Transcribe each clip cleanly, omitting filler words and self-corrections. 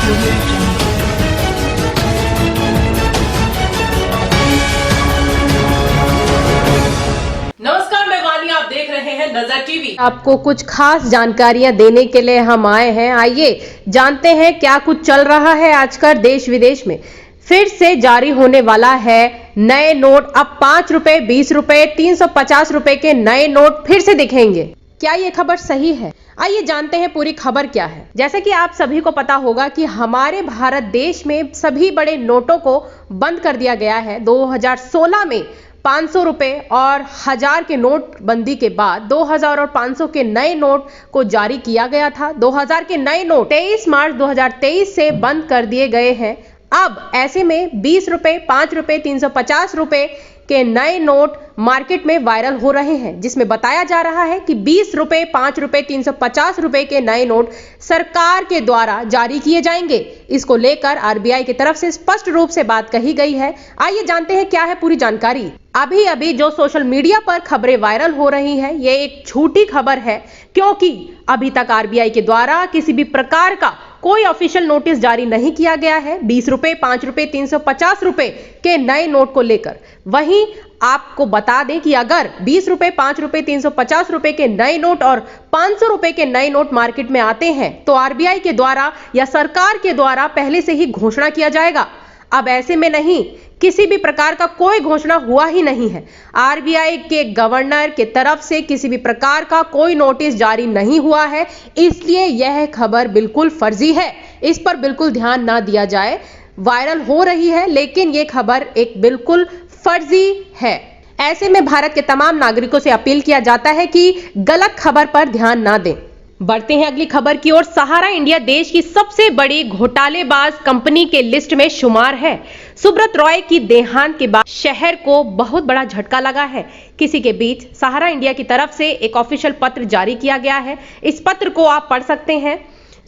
नमस्कार, मैं वानी, आप देख रहे हैं नजर टीवी। आपको कुछ खास जानकारियां देने के लिए हम आए हैं। आइए जानते हैं क्या कुछ चल रहा है आजकल देश विदेश में। फिर से जारी होने वाला है नए नोट। अब 5 रुपए, 20 रुपए, 350 रुपए के नए नोट फिर से दिखेंगे। क्या ये खबर सही है? आइए जानते हैं पूरी खबर क्या है। जैसे कि आप सभी को पता होगा कि हमारे भारत देश में सभी बड़े नोटों को बंद कर दिया गया है। 2016 में 500 रुपए और 1000 के नोट बंदी के बाद 2000 और 500 के नए नोट को जारी किया गया था। 2000 के नए नोट 23 मार्च 2023 से बंद कर दिए गए हैं। अब ऐसे में 20 रुपए, 5 रुपए, 350 रुपए के नए नोट मार्केट में वायरल हो रहे हैं, जिसमें बताया जा रहा है कि 20 रुपए, 5 रुपए, 350 रुपए के नए नोट सरकार के द्वारा जारी किए जाएंगे। इसको लेकर आरबीआई की तरफ से स्पष्ट रूप से बात कही गई है। आइए जानते हैं क्या है पूरी जानकारी। अभी अभी जो सोशल मीडिया पर खबरें वायरल हो रही हैं, ये एक झूठी खबर है, क्योंकि अभी तक आरबीआई के द्वारा किसी भी प्रकार का कोई ऑफिशियल नोटिस जारी नहीं किया गया है 20 रुपए, 5 रुपए, 350 रुपए के नए नोट को लेकर। वहीं आपको बता दें कि अगर 20 रुपए, 5 रुपए, 350 रुपए के नए नोट और 500 रुपए के नए नोट मार्केट में आते हैं तो आरबीआई के द्वारा या सरकार के द्वारा पहले से ही घोषणा किया जाएगा। अब ऐसे में नहीं, किसी भी प्रकार का कोई घोषणा हुआ ही नहीं है। आरबीआई के गवर्नर के तरफ से किसी भी प्रकार का कोई नोटिस जारी नहीं हुआ है, इसलिए यह खबर बिल्कुल फर्जी है। इस पर बिल्कुल ध्यान ना दिया जाए। वायरल हो रही है लेकिन यह खबर एक बिल्कुल फर्जी है। ऐसे में भारत के तमाम नागरिकों से अपील किया जाता है कि गलत खबर पर ध्यान ना दें। बढ़ते हैं अगली खबर की ओर। सहारा इंडिया देश की सबसे बड़ी घोटालेबाज कंपनी के लिस्ट में शुमार है। सुब्रत रॉय की देहांत के बाद शहर को बहुत बड़ा झटका लगा है। किसी के बीच सहारा इंडिया की तरफ से एक ऑफिशियल पत्र जारी किया गया है। इस पत्र को आप पढ़ सकते हैं।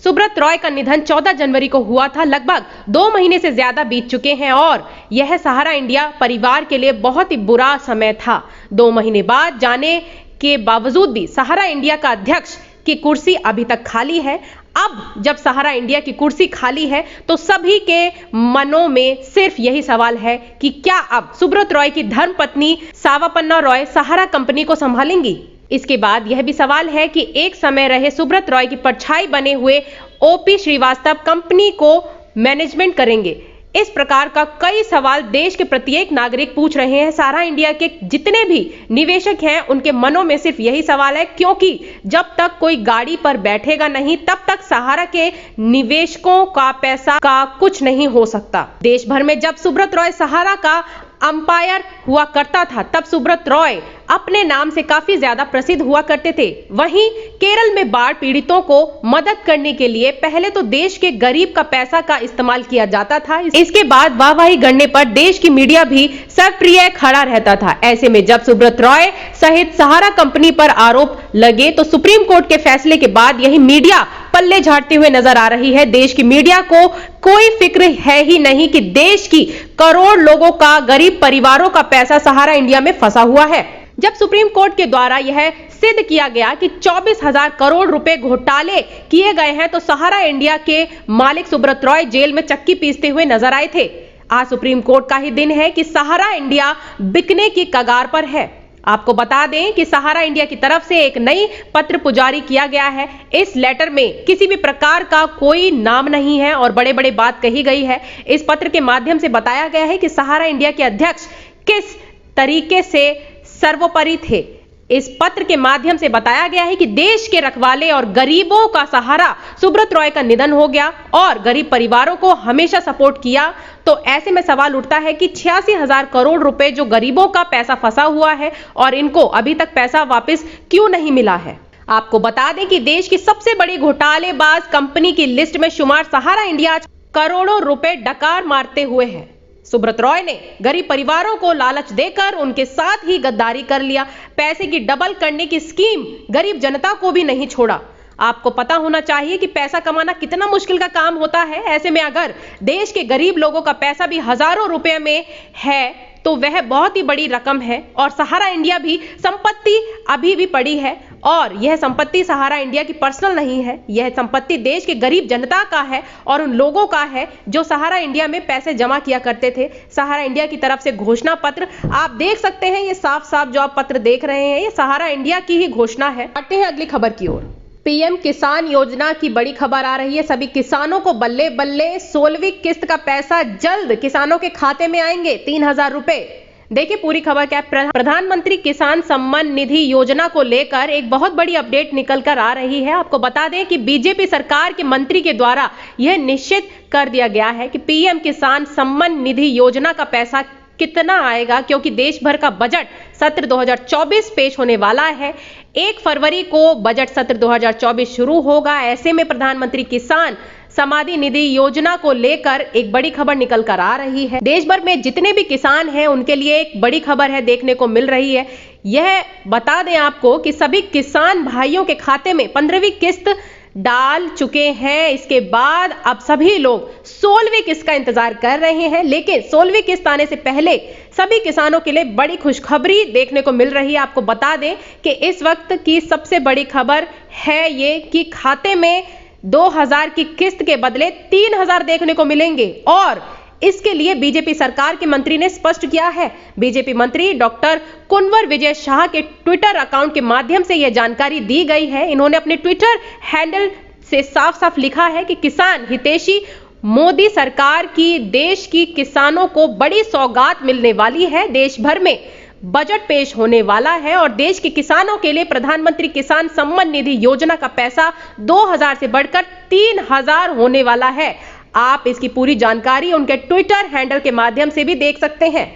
सुब्रत रॉय का निधन 14 जनवरी को हुआ था। लगभग 2 महीने से ज्यादा बीत चुके हैं और यह सहारा इंडिया परिवार के लिए बहुत ही बुरा समय था। 2 महीने बाद जाने के बावजूद भी सहारा इंडिया का अध्यक्ष की कुर्सी अभी तक खाली है। अब जब सहारा इंडिया की कुर्सी खाली है तो सभी के मनों में सिर्फ यही सवाल है कि क्या अब सुब्रत रॉय की धर्मपत्नी सावापन्ना रॉय सहारा कंपनी को संभालेंगी। इसके बाद यह भी सवाल है कि एक समय रहे सुब्रत रॉय की परछाई बने हुए ओपी श्रीवास्तव कंपनी को मैनेजमेंट करेंगे। इस प्रकार का कई सवाल देश के प्रत्येक नागरिक पूछ रहे हैं। सहारा इंडिया के जितने भी निवेशक हैं उनके मनों में सिर्फ यही सवाल है, क्योंकि जब तक कोई गाड़ी पर बैठेगा नहीं तब तक सहारा के निवेशकों का पैसा का कुछ नहीं हो सकता। देश भर में जब सुब्रत रॉय सहारा का अंपायर हुआ करता था तब सुब्रत रॉय अपने नाम से काफी ज्यादा प्रसिद्ध हुआ करते थे। वहीं केरल में बाढ़ पीड़ितों को मदद करने के लिए पहले तो देश के गरीब का पैसा का इस्तेमाल किया जाता था। इसके बाद वाहवाही गढ़ने पर देश की मीडिया भी सक्रिय खड़ा रहता था। ऐसे में जब सुब्रत रॉय सहित सहारा कंपनी पर आरोप लगे तो सुप्रीम कोर्ट के फैसले के बाद यही मीडिया पल्ले झाड़ते हुए नजर आ रही है। देश की मीडिया को कोई फिक्र है ही नहीं कि देश की करोड़ लोगों का, गरीब परिवारों का पैसा सहारा इंडिया में फंसा हुआ है। जब सुप्रीम कोर्ट के द्वारा यह सिद्ध किया गया कि 24,000 करोड़ रुपए घोटाले किए गए हैं तो सहारा इंडिया के मालिक सुब्रत रॉय जेल में चक्की पीसते हुए नजर आए थे। आज सुप्रीम कोर्ट का ही दिन है कि सहारा इंडिया बिकने की कगार पर है। आपको बता दें कि सहारा इंडिया की तरफ से एक नई पत्र जारी किया गया है। इस लेटर में किसी भी प्रकार का कोई नाम नहीं है और बड़े बड़े बात कही गई है। इस पत्र के माध्यम से बताया गया है कि सहारा इंडिया के अध्यक्ष किस तरीके से सर्वोपरि थे। इस पत्र के माध्यम से बताया गया है कि देश के रखवाले और गरीबों का सहारा सुब्रत रॉय का निधन हो गया और गरीब परिवारों को हमेशा सपोर्ट किया। तो ऐसे में सवाल उठता है कि 86,000 करोड़ रुपए जो गरीबों का पैसा फंसा हुआ है और इनको अभी तक पैसा वापस क्यों नहीं मिला है। आपको बता दें कि देश की सबसे बड़ी घोटालेबाज कंपनी की लिस्ट में शुमार सहारा इंडिया करोड़ों रुपए डकार मारते हुए है। सुब्रत रॉय ने गरीब परिवारों को लालच देकर उनके साथ ही गद्दारी कर लिया। पैसे की डबल करने की स्कीम गरीब जनता को भी नहीं छोड़ा। आपको पता होना चाहिए कि पैसा कमाना कितना मुश्किल का काम होता है। ऐसे में अगर देश के गरीब लोगों का पैसा भी हजारों रुपए में है तो वह बहुत ही बड़ी रकम है और सहारा इंडिया भी संपत्ति अभी भी पड़ी है और यह संपत्ति सहारा इंडिया की पर्सनल नहीं है, यह संपत्ति देश के गरीब जनता का है और उन लोगों का है जो सहारा इंडिया में पैसे जमा किया करते थे। सहारा इंडिया की तरफ से घोषणा पत्र आप देख सकते हैं, ये साफ साफ जो आप पत्र देख रहे हैं ये सहारा इंडिया की ही घोषणा है। बढ़ते हैं अगली खबर की ओर। पीएम किसान योजना की बड़ी खबर आ रही है। सभी किसानों को बल्ले बल्ले 16वीं किस्त का पैसा जल्द किसानों के खाते में आएंगे, 3000 रुपए। देखिए पूरी खबर क्या है। प्रधानमंत्री किसान सम्मान निधि योजना को लेकर एक बहुत बड़ी अपडेट निकल कर आ रही है। आपको बता दें कि बीजेपी सरकार के मंत्री के द्वारा यह निश्चित कर दिया गया है कि पीएम किसान सम्मान निधि योजना का पैसा कितना आएगा, क्योंकि देश भर का बजट सत्र 2024 पेश होने वाला है। 1 फरवरी को बजट सत्र 2024 शुरू होगा। ऐसे में प्रधानमंत्री किसान सम्मान निधि योजना को लेकर एक बड़ी खबर निकल कर आ रही है। देश भर में जितने भी किसान हैं उनके लिए एक बड़ी खबर है, देखने को मिल रही है। यह बता दें आपको कि सभी किसान भाइयों के खाते में 15वीं किस्त डाल चुके हैं। इसके बाद अब सभी लोग 16वीं किस्त का इंतजार कर रहे हैं, लेकिन 16वीं किस्त आने से पहले सभी किसानों के लिए बड़ी खुशखबरी देखने को मिल रही है। आपको बता दें कि इस वक्त की सबसे बड़ी खबर है ये कि खाते में 2000 की किस्त के बदले 3000 देखने को मिलेंगे और इसके लिए बीजेपी सरकार के मंत्री ने स्पष्ट किया है। बीजेपी मंत्री डॉक्टर कुंवर विजय शाह के ट्विटर अकाउंट के माध्यम से यह जानकारी दी गई है। इन्होंने अपने ट्विटर हैंडल से साफ साफ लिखा है कि किसान हितैषी मोदी सरकार की देश की किसानों को बड़ी सौगात मिलने वाली है। देश भर में बजट पेश होने वाला है और देश के किसानों के लिए प्रधानमंत्री किसान सम्मान निधि योजना का पैसा 2000 से बढ़कर 3000 होने वाला है। आप इसकी पूरी जानकारी उनके ट्विटर हैंडल के माध्यम से भी देख सकते हैं।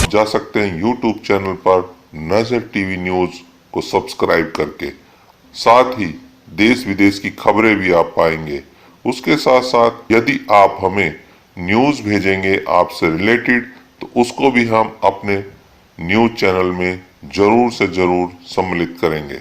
जा सकते हैं YouTube चैनल पर नजर टीवी न्यूज को सब्सक्राइब करके, साथ ही देश विदेश की खबरें भी आप पाएंगे। उसके साथ साथ यदि आप हमें न्यूज भेजेंगे आपसे रिलेटेड तो उसको भी हम अपने न्यूज चैनल में जरूर से जरूर सम्मिलित करेंगे।